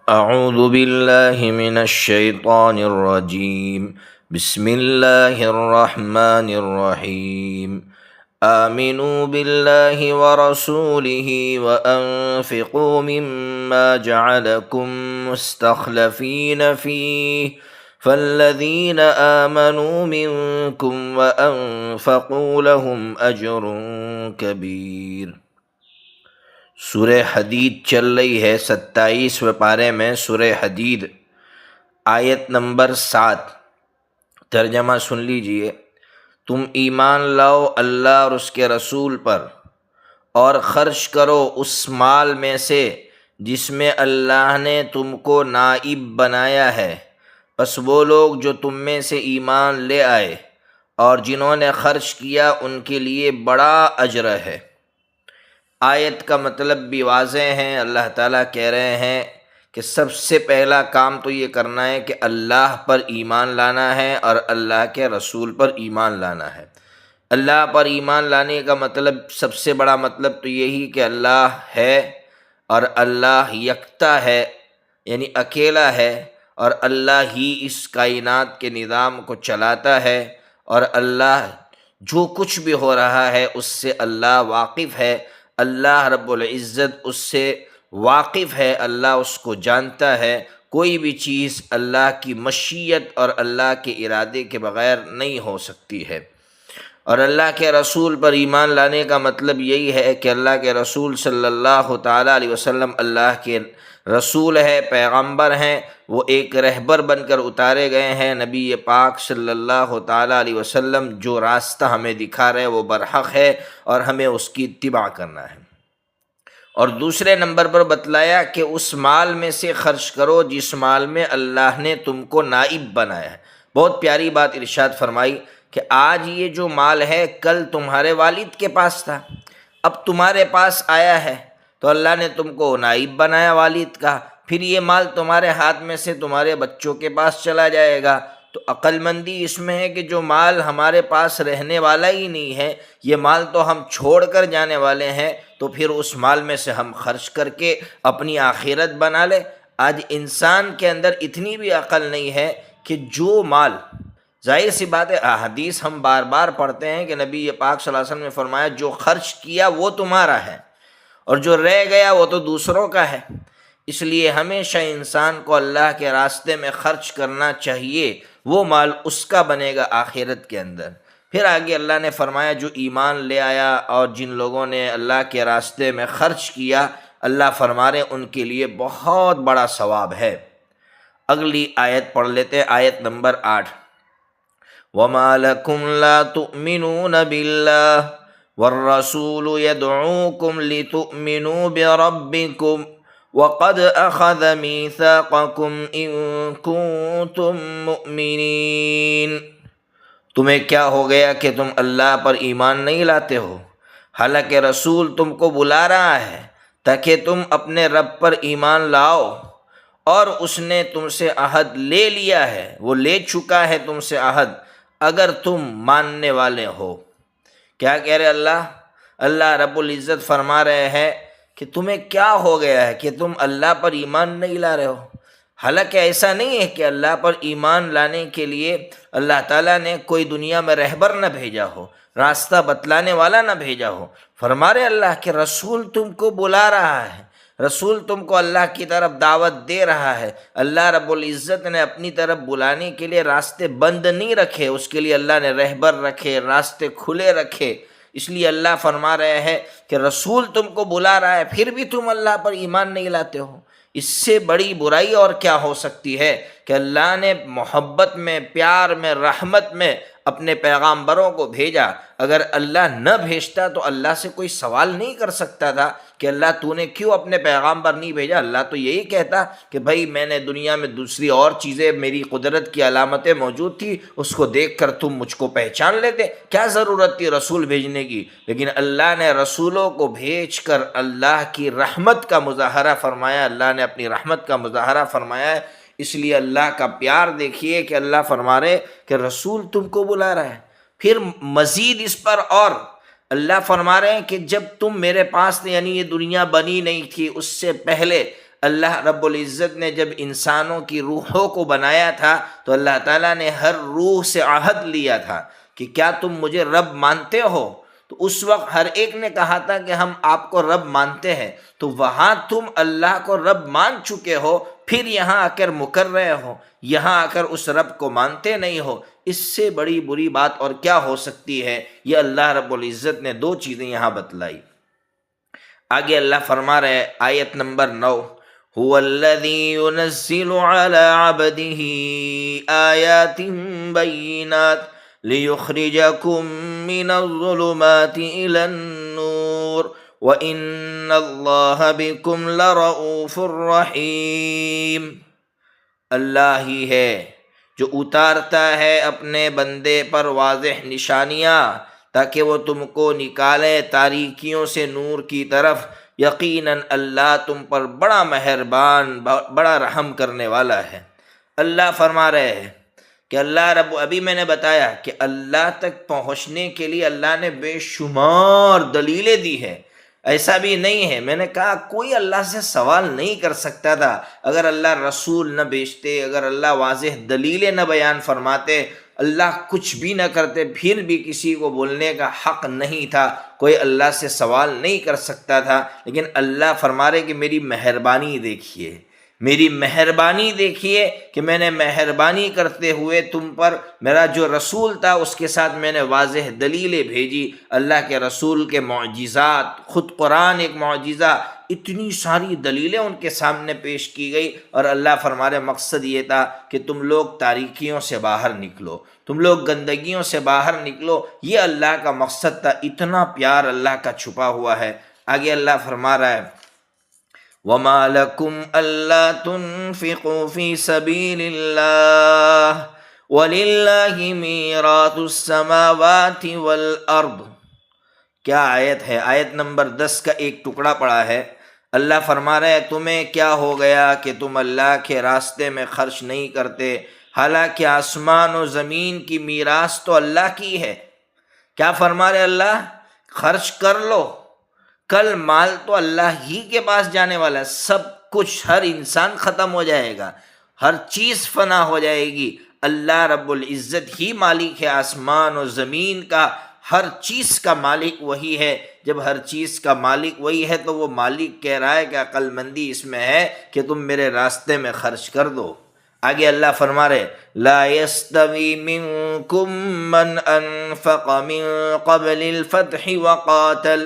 اعوذ باللہ من الشیطان الرجیم بسم اللہ الرحمن الرحیم آمنوا باللہ ورسولہ وانفقوا مما جعلکم مستخلفین فیہ فالذین آمنوا منکم وانفقوا لهم اجر کبیر۔ سورہ حدید چل رہی ہے 27ویں پارے میں، سورہ حدید آیت نمبر 7۔ ترجمہ سن لیجئے۔ تم ایمان لاؤ اللہ اور اس کے رسول پر اور خرچ کرو اس مال میں سے جس میں اللہ نے تم کو نائب بنایا ہے، پس وہ لوگ جو تم میں سے ایمان لے آئے اور جنہوں نے خرچ کیا ان کے لیے بڑا اجر ہے۔ آیت کا مطلب بھی واضح ہے۔ اللہ تعالیٰ کہہ رہے ہیں کہ سب سے پہلا کام تو یہ کرنا ہے کہ اللہ پر ایمان لانا ہے اور اللہ کے رسول پر ایمان لانا ہے۔ اللہ پر ایمان لانے کا مطلب، سب سے بڑا مطلب تو یہی کہ اللہ ہے اور اللہ یکتا ہے، یعنی اکیلا ہے، اور اللہ ہی اس کائنات کے نظام کو چلاتا ہے، اور اللہ جو کچھ بھی ہو رہا ہے اس سے اللہ واقف ہے۔ اللہ رب العزت اس سے واقف ہے، اللہ اس کو جانتا ہے۔ کوئی بھی چیز اللہ کی مشیت اور اللہ کے ارادے کے بغیر نہیں ہو سکتی ہے۔ اور اللہ کے رسول پر ایمان لانے کا مطلب یہی ہے کہ اللہ کے رسول صلی اللہ تعالیٰ علیہ وسلم اللہ کے رسول ہے، پیغمبر ہیں، وہ ایک رہبر بن کر اتارے گئے ہیں۔ نبی پاک صلی اللہ تعالیٰ علیہ وسلم جو راستہ ہمیں دکھا رہے وہ برحق ہے اور ہمیں اس کی اتباع کرنا ہے۔ اور دوسرے نمبر پر بتلایا کہ اس مال میں سے خرچ کرو جس مال میں اللہ نے تم کو نائب بنایا ہے۔ بہت پیاری بات ارشاد فرمائی کہ آج یہ جو مال ہے کل تمہارے والد کے پاس تھا، اب تمہارے پاس آیا ہے تو اللہ نے تم کو نائب بنایا والد کا، پھر یہ مال تمہارے ہاتھ میں سے تمہارے بچوں کے پاس چلا جائے گا۔ تو عقل مندی اس میں ہے کہ جو مال ہمارے پاس رہنے والا ہی نہیں ہے، یہ مال تو ہم چھوڑ کر جانے والے ہیں، تو پھر اس مال میں سے ہم خرچ کر کے اپنی آخرت بنا لے۔ آج انسان کے اندر اتنی بھی عقل نہیں ہے کہ جو مال، ظاہر سی بات ہے، احادیث ہم بار بار پڑھتے ہیں کہ نبی پاک صلی اللہ علیہ وسلم نے فرمایا جو خرچ کیا وہ تمہارا ہے اور جو رہ گیا وہ تو دوسروں کا ہے۔ اس لیے ہمیشہ انسان کو اللہ کے راستے میں خرچ کرنا چاہیے، وہ مال اس کا بنے گا آخرت کے اندر۔ پھر آگے اللہ نے فرمایا جو ایمان لے آیا اور جن لوگوں نے اللہ کے راستے میں خرچ کیا، اللہ فرما رہے ان کے لیے بہت بڑا ثواب ہے۔ اگلی آیت پڑھ لیتے ہیں، آیت نمبر 8۔ وَمَا لَكُمْ لَا تُؤْمِنُونَ بِاللَّهِ وَالرَّسُولُ يَدْعُوكُمْ لِتُؤْمِنُوا بِرَبِّكُمْ وَقَدْ أَخَذَ مِيثَاقَكُمْ إِن كُنتُم مُّؤْمِنِينَ۔ تمہیں کیا ہو گیا کہ تم اللہ پر ایمان نہیں لاتے ہو، حالانکہ رسول تم کو بلا رہا ہے تاکہ تم اپنے رب پر ایمان لاؤ، اور اس نے تم سے عہد لے لیا ہے، وہ لے چکا ہے تم سے عہد، اگر تم ماننے والے ہو۔ کیا کہہ رہے اللہ رب العزت فرما رہے ہیں کہ تمہیں کیا ہو گیا ہے کہ تم اللہ پر ایمان نہیں لا رہے ہو؟ حالانکہ ایسا نہیں ہے کہ اللہ پر ایمان لانے کے لیے اللہ تعالیٰ نے کوئی دنیا میں رہبر نہ بھیجا ہو، راستہ بتلانے والا نہ بھیجا ہو۔ فرما رہے اللہ کہ رسول تم کو بلا رہا ہے، رسول تم کو اللہ کی طرف دعوت دے رہا ہے۔ اللہ رب العزت نے اپنی طرف بلانے کے لیے راستے بند نہیں رکھے، اس کے لیے اللہ نے رہبر رکھے، راستے کھلے رکھے۔ اس لیے اللہ فرما رہے ہیں کہ رسول تم کو بلا رہا ہے پھر بھی تم اللہ پر ایمان نہیں لاتے ہو۔ اس سے بڑی برائی اور کیا ہو سکتی ہے کہ اللہ نے محبت میں، پیار میں، رحمت میں اپنے پیغامبروں کو بھیجا۔ اگر اللہ نہ بھیجتا تو اللہ سے کوئی سوال نہیں کر سکتا تھا کہ اللہ تو نے کیوں اپنے پیغامبر نہیں بھیجا۔ اللہ تو یہی کہتا کہ بھائی میں نے دنیا میں دوسری اور چیزیں، میری قدرت کی علامتیں موجود تھی، اس کو دیکھ کر تم مجھ کو پہچان لیتے، کیا ضرورت تھی رسول بھیجنے کی۔ لیکن اللہ نے رسولوں کو بھیج کر اللہ کی رحمت کا مظاہرہ فرمایا، اللہ نے اپنی رحمت کا مظاہرہ فرمایا ہے۔ اس لیے اللہ کا پیار دیکھیے کہ اللہ فرما رہے کہ رسول تم کو بلا رہا ہے۔ پھر مزید اس پر اور اللہ فرما رہے ہیں کہ جب تم میرے پاس تھے، یعنی یہ دنیا بنی نہیں تھی، اس سے پہلے اللہ رب العزت نے جب انسانوں کی روحوں کو بنایا تھا تو اللہ تعالیٰ نے ہر روح سے عہد لیا تھا کہ کیا تم مجھے رب مانتے ہو؟ تو اس وقت ہر ایک نے کہا تھا کہ ہم آپ کو رب مانتے ہیں۔ تو وہاں تم اللہ کو رب مان چکے ہو، پھر یہاں آ کر مکر رہے ہو، یہاں آ کر اس رب کو مانتے نہیں ہو، اس سے بڑی بری بات اور کیا ہو سکتی ہے؟ یہ اللہ رب العزت نے دو چیزیں یہاں بتلائی۔ آگے اللہ فرما رہے ہیں آیت نمبر 9، هو الذي ينزل على عبده آيات بينات ليخرجكم من الظلمات إلى النور وإن الله بكم لرؤوف رحيم۔ اللہ ہی ہے جو اتارتا ہے اپنے بندے پر واضح نشانیاں تاکہ وہ تم کو نکالے تاریکیوں سے نور کی طرف، یقیناً اللہ تم پر بڑا مہربان بڑا رحم کرنے والا ہے۔ اللہ فرما رہے ہیں کہ ابھی میں نے بتایا کہ اللہ تک پہنچنے کے لیے اللہ نے بے شمار دلیلیں دی ہیں۔ ایسا بھی نہیں ہے، میں نے کہا کوئی اللہ سے سوال نہیں کر سکتا تھا اگر اللہ رسول نہ بھیجتے، اگر اللہ واضح دلیلیں نہ بیان فرماتے، اللہ کچھ بھی نہ کرتے، پھر بھی کسی کو بولنے کا حق نہیں تھا، کوئی اللہ سے سوال نہیں کر سکتا تھا۔ لیکن اللہ فرما رہے کہ میری مہربانی دیکھیے، میری مہربانی دیکھیے کہ میں نے مہربانی کرتے ہوئے تم پر میرا جو رسول تھا اس کے ساتھ میں نے واضح دلیلیں بھیجی۔ اللہ کے رسول کے معجزات، خود قرآن ایک معجزہ، اتنی ساری دلیلیں ان کے سامنے پیش کی گئی، اور اللہ فرما رہے مقصد یہ تھا کہ تم لوگ تاریکیوں سے باہر نکلو، تم لوگ گندگیوں سے باہر نکلو، یہ اللہ کا مقصد تھا۔ اتنا پیار اللہ کا چھپا ہوا ہے۔ آگے اللہ فرما رہا ہے وَمَا لَكُمْ أَلَّا تُنْفِقُوا فِي سَبِيلِ اللَّهِ وَلِلَّهِ مِيرَاثُ السَّمَاوَاتِ وَالْأَرْضِ۔ کیا آیت ہے؟ آیت نمبر 10 کا ایک ٹکڑا پڑا ہے۔ اللہ فرما رہے ہیں تمہیں کیا ہو گیا کہ تم اللہ کے راستے میں خرچ نہیں کرتے، حالانکہ آسمان و زمین کی میراث تو اللہ کی ہے۔ کیا فرما رہے اللہ؟ خرچ کر لو، کل مال تو اللہ ہی کے پاس جانے والا ہے، سب کچھ، ہر انسان ختم ہو جائے گا، ہر چیز فنا ہو جائے گی۔ اللہ رب العزت ہی مالک ہے آسمان و زمین کا، ہر چیز کا مالک وہی ہے۔ جب ہر چیز کا مالک وہی ہے تو وہ مالک کہہ رہا ہے کہ عقل مندی اس میں ہے کہ تم میرے راستے میں خرچ کر دو۔ آگے اللہ فرما رہے لا يستوي منكم من انفق من قبل الفتح وقاتل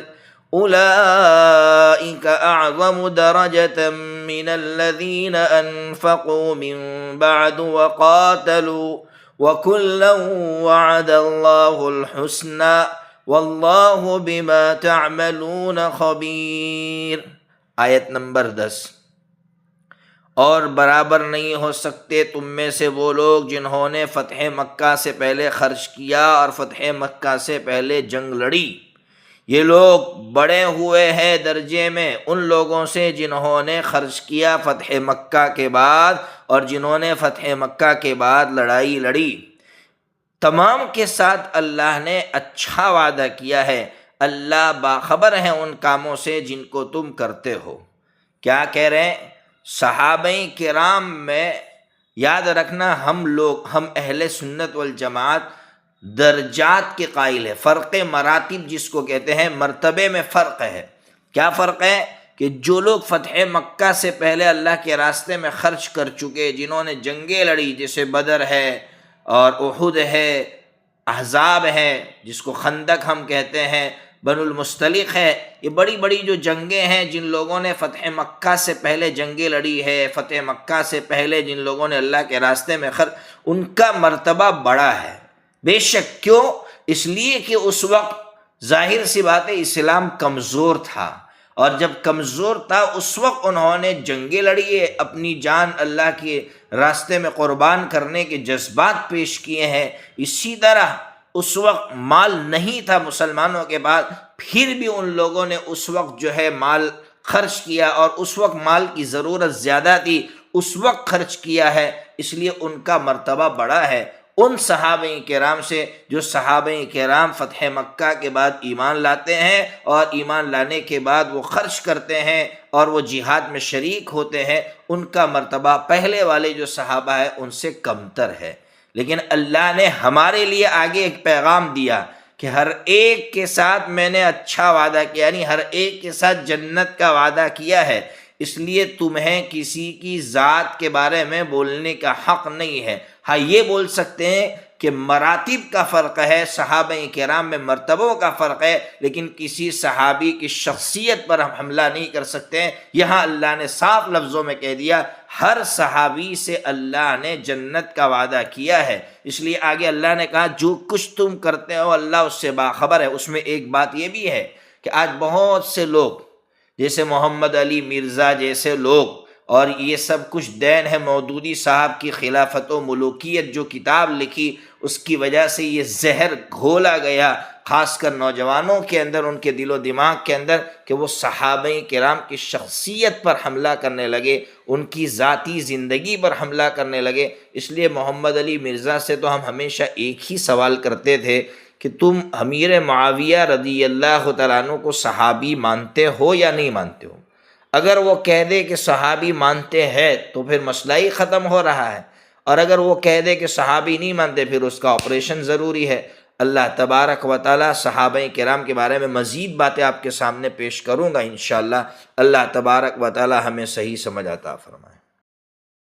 أولئك أعظم درجة من الذين أنفقوا من بعد وقاتلوا وكلا وعد الله الحسنى والله بما تعملون خبير۔ آیت نمبر 10۔ اور برابر نہیں ہو سکتے تم میں سے وہ لوگ جنہوں نے فتح مکہ سے پہلے خرچ کیا اور فتح مکہ سے پہلے جنگ لڑی، یہ لوگ بڑے ہوئے ہیں درجے میں ان لوگوں سے جنہوں نے خرچ کیا فتح مکہ کے بعد اور جنہوں نے فتح مکہ کے بعد لڑائی لڑی۔ تمام کے ساتھ اللہ نے اچھا وعدہ کیا ہے، اللہ باخبر ہے ان کاموں سے جن کو تم کرتے ہو۔ کیا کہہ رہے ہیں؟ صحابہ کرام میں یاد رکھنا ہم اہل سنت والجماعت درجات کے قائل ہے، فرق مراتب جس کو کہتے ہیں، مرتبے میں فرق ہے۔ کیا فرق ہے؟ کہ جو لوگ فتح مکہ سے پہلے اللہ کے راستے میں خرچ کر چکے، جنہوں نے جنگیں لڑی، جیسے بدر ہے اور احد ہے، احزاب ہے جس کو خندق ہم کہتے ہیں، بن المستلق ہے، یہ بڑی بڑی جو جنگیں ہیں، جن لوگوں نے فتح مکہ سے پہلے جنگیں لڑی ہے، فتح مکہ سے پہلے جن لوگوں نے اللہ کے راستے میں ان کا مرتبہ بڑا ہے۔ بے شک، کیوں؟ اس لیے کہ اس وقت ظاہر سی بات ہے اسلام کمزور تھا، اور جب کمزور تھا اس وقت انہوں نے جنگیں لڑی ہے، اپنی جان اللہ کے راستے میں قربان کرنے کے جذبات پیش کیے ہیں۔ اسی طرح اس وقت مال نہیں تھا مسلمانوں کے پاس، پھر بھی ان لوگوں نے اس وقت جو ہے مال خرچ کیا، اور اس وقت مال کی ضرورت زیادہ تھی، اس وقت خرچ کیا ہے، اس لیے ان کا مرتبہ بڑا ہے۔ ان صحابہ کرام سے جو صحابہ کرام فتح مکہ کے بعد ایمان لاتے ہیں اور ایمان لانے کے بعد وہ خرچ کرتے ہیں اور وہ جہاد میں شریک ہوتے ہیں، ان کا مرتبہ پہلے والے جو صحابہ ہیں ان سے کمتر ہے۔ لیکن اللہ نے ہمارے لیے آگے ایک پیغام دیا کہ ہر ایک کے ساتھ میں نے اچھا وعدہ کیا، یعنی ہر ایک کے ساتھ جنت کا وعدہ کیا ہے، اس لیے تمہیں کسی کی ذات کے بارے میں بولنے کا حق نہیں ہے۔ ہاں یہ بول سکتے ہیں کہ مراتب کا فرق ہے، صحابہ کرام میں مرتبوں کا فرق ہے، لیکن کسی صحابی کی شخصیت پر ہم حملہ نہیں کر سکتے ہیں۔ یہاں اللہ نے صاف لفظوں میں کہہ دیا ہر صحابی سے اللہ نے جنت کا وعدہ کیا ہے۔ اس لیے آگے اللہ نے کہا جو کچھ تم کرتے ہو اللہ اس سے باخبر ہے۔ اس میں ایک بات یہ بھی ہے کہ آج بہت سے لوگ جیسے محمد علی مرزا جیسے لوگ، اور یہ سب کچھ دین ہے مودودی صاحب کی خلافت و ملوکیت جو کتاب لکھی، اس کی وجہ سے یہ زہر گھولا گیا خاص کر نوجوانوں کے اندر، ان کے دل و دماغ کے اندر، کہ وہ صحابہ کرام کی شخصیت پر حملہ کرنے لگے، ان کی ذاتی زندگی پر حملہ کرنے لگے۔ اس لیے محمد علی مرزا سے تو ہم ہمیشہ ایک ہی سوال کرتے تھے کہ تم امیر معاویہ رضی اللہ تعالیٰ عنہ کو صحابی مانتے ہو یا نہیں مانتے ہو؟ اگر وہ کہہ دے کہ صحابی مانتے ہیں تو پھر مسئلہ ہی ختم ہو رہا ہے، اور اگر وہ کہہ دے کہ صحابی نہیں مانتے پھر اس کا آپریشن ضروری ہے۔ اللہ تبارک و تعالی صحابہ کرام کے بارے میں مزید باتیں آپ کے سامنے پیش کروں گا انشاءاللہ۔ اللہ تبارک و تعالی ہمیں صحیح سمجھ عطا فرمائے۔